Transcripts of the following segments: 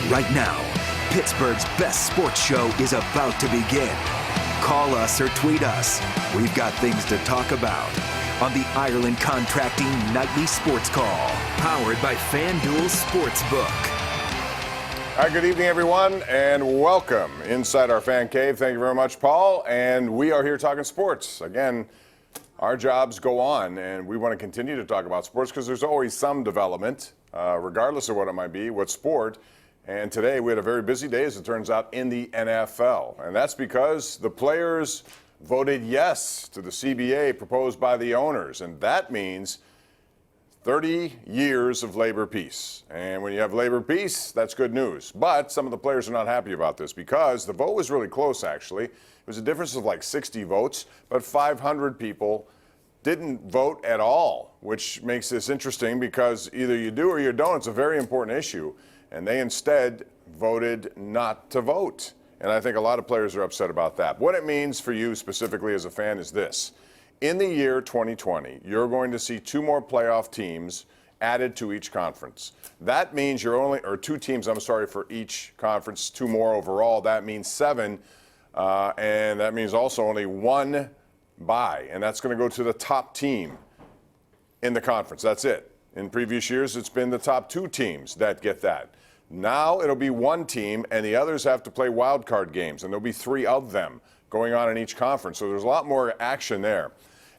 Right now, Pittsburgh's best sports show is about to begin. Call us or tweet us. We've got things to talk about on the Ireland Contracting Nightly Sports Call, powered by FanDuel Sportsbook. All right, good evening, everyone, and welcome inside our fan cave. Thank you very much, Paul. And we are here talking sports. Again, our jobs go on, and we want to continue to talk about sports because there's always some development, regardless of what it might be, what sport. And today we had a very busy day, as it turns out, in the NFL. And that's because the players voted yes to the CBA proposed by the owners. And that means 30 years of labor peace. And when you have labor peace, that's good news. But some of the players are not happy about this because the vote was really close, actually. It was a difference of like 60 votes, but 500 people didn't vote at all, which makes this interesting because either you do or you don't. It's a very important issue. And they instead voted not to vote. And I think a lot of players are upset about that. What it means for you specifically as a fan is this. In the year 2020, you're going to see two more playoff teams added to each conference. That means or two teams, for each conference, two more overall. That means 7. And that means also only one bye. And that's going to go to the top team in the conference. That's it. In previous years, it's been the top 2 teams that get that. Now it'll be one team, and the others have to play wild card games, and there'll be 3 of them going on in each conference. So there's a lot more action there.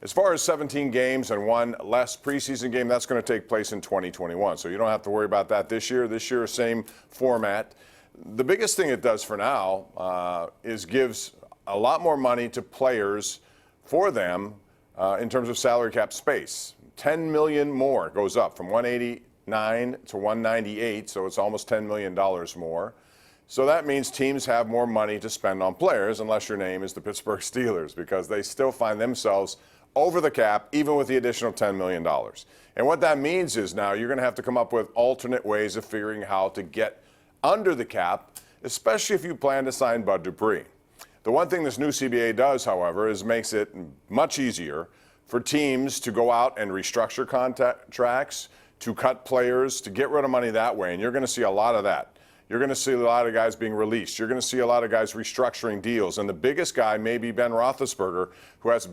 As far as 17 games and one less preseason game, that's going to take place in 2021. So you don't have to worry about that this year. This year, same format. The biggest thing it does for now is gives a lot more money to players for them in terms of salary cap space. $10 million more goes up from 189 to 198, so it's almost $10 million more. So that means teams have more money to spend on players, unless your name is the Pittsburgh Steelers, because they still find themselves over the cap, even with the additional $10 million. And what that means is now you're going to have to come up with alternate ways of figuring how to get under the cap, especially if you plan to sign Bud Dupree. The one thing this new CBA does, however, is makes it much easier for teams to go out and restructure contracts, to cut players, to get rid of money that way. And you're going to see a lot of that. You're going to see a lot of guys being released. You're going to see a lot of guys restructuring deals. And the biggest guy may be Ben Roethlisberger, who has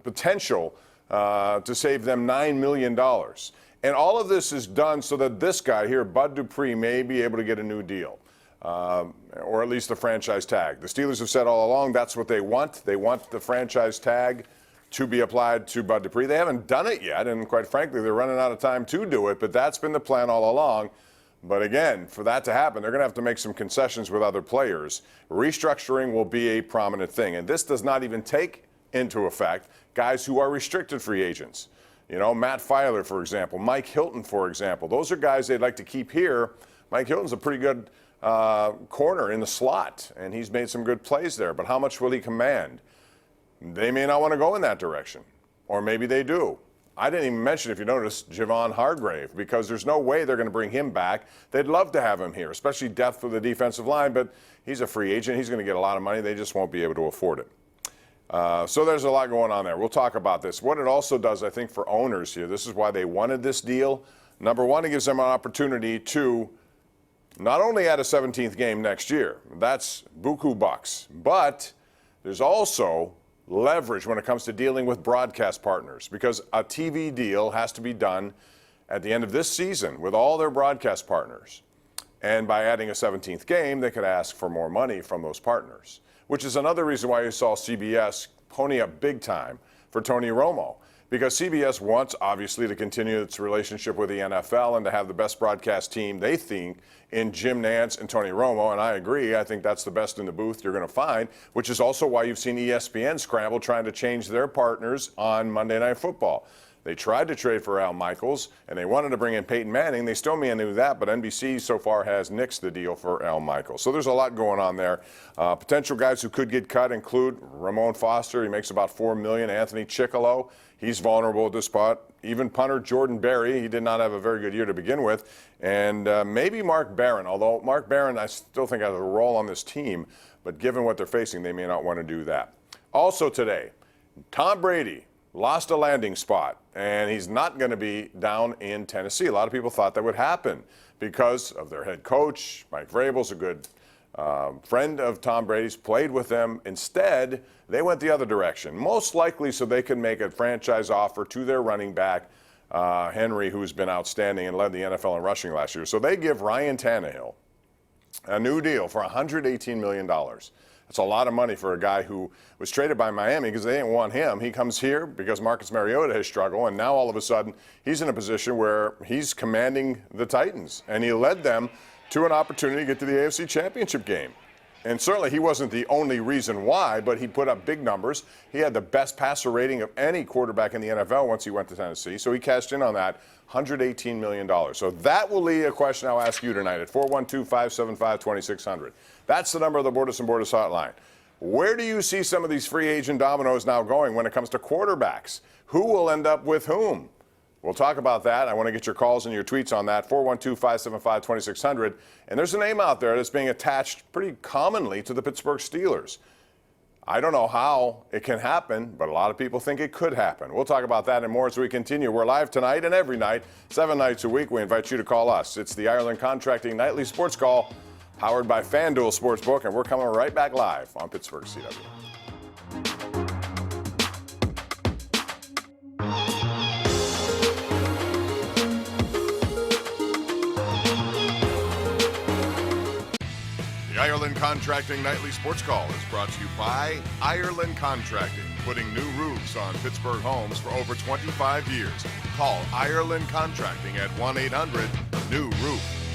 potential to save them $9 million. And all of this is done so that this guy here, Bud Dupree, may be able to get a new deal, or at least the franchise tag. The Steelers have said all along that's what they want. They want the franchise tag to be applied to Bud Dupree. They haven't done it yet, and quite frankly, they're running out of time to do it, but that's been the plan all along. But again, for that to happen, they're going to have to make some concessions with other players. Restructuring will be a prominent thing, and this does not even take into effect guys who are restricted free agents. You know, Matt Filer, for example, Mike Hilton, for example. Those are guys they'd like to keep here. Mike Hilton's a pretty good corner in the slot, and he's made some good plays there, but how much will he command? They may not want to go in that direction, or maybe they do. I didn't even mention, if you notice, Javon Hargrave, because there's no way they're going to bring him back. They'd love to have him here, especially depth for the defensive line, but he's a free agent. He's going to get a lot of money. They just won't be able to afford it. So there's a lot going on there. We'll talk about this. What it also does, I think, for owners here, this is why they wanted this deal. Number one, it gives them an opportunity to not only add a 17th game next year, that's buku bucks, but there's also leverage when it comes to dealing with broadcast partners, because a TV deal has to be done at the end of this season with all their broadcast partners. And by adding a 17th game, they could ask for more money from those partners, which is another reason why you saw CBS pony up big time for Tony Romo, because CBS wants, obviously, to continue its relationship with the NFL and to have the best broadcast team, they think, in Jim Nantz and Tony Romo. And I agree. I think that's the best in the booth you're going to find, which is also why you've seen ESPN scramble trying to change their partners on Monday Night Football. They tried to trade for Al Michaels, and they wanted to bring in Peyton Manning. They still may do that, but NBC so far has nixed the deal for Al Michaels. So there's a lot going on there. Potential guys who could get cut include Ramon Foster. He makes about $4 million. Anthony Chickillo, he's vulnerable at this spot. Even punter Jordan Berry, he did not have a very good year to begin with. And maybe Mark Barron, although Mark Barron I still think has a role on this team, but given what they're facing, they may not want to do that. Also today, Tom Brady lost a landing spot, and he's not going to be down in Tennessee. A lot of people thought that would happen because of their head coach. Mike Vrabel's a good friend of Tom Brady's, played with them. Instead, they went the other direction, most likely so they can make a franchise offer to their running back, Henry, who's been outstanding and led the NFL in rushing last year. So they give Ryan Tannehill a new deal for $118 million. That's a lot of money for a guy who was traded by Miami because they didn't want him. He comes here because Marcus Mariota has struggled, and now all of a sudden he's in a position where he's commanding the Titans, and he led them to an opportunity to get to the AFC Championship game. And certainly he wasn't the only reason why, but he put up big numbers. He had the best passer rating of any quarterback in the NFL once he went to Tennessee, so he cashed in on that, $118 million. So that will lead a question I'll ask you tonight at 412-575-2600. That's the number of the Bordas and Bordas hotline. Where do you see some of these free agent dominoes now going when it comes to quarterbacks? Who will end up with whom? We'll talk about that. I want to get your calls and your tweets on that, 412-575-2600. And there's a name out there that's being attached pretty commonly to the Pittsburgh Steelers. I don't know how it can happen, but a lot of people think it could happen. We'll talk about that and more as we continue. We're live tonight and every night, 7 nights a week. We invite you to call us. It's the Ireland Contracting Nightly Sports Call, powered by FanDuel Sportsbook, and we're coming right back live on Pittsburgh CW. The Ireland Contracting Nightly Sports Call is brought to you by Ireland Contracting, putting new roofs on Pittsburgh homes for over 25 years. Call Ireland Contracting at 1-800-NEW-ROOF.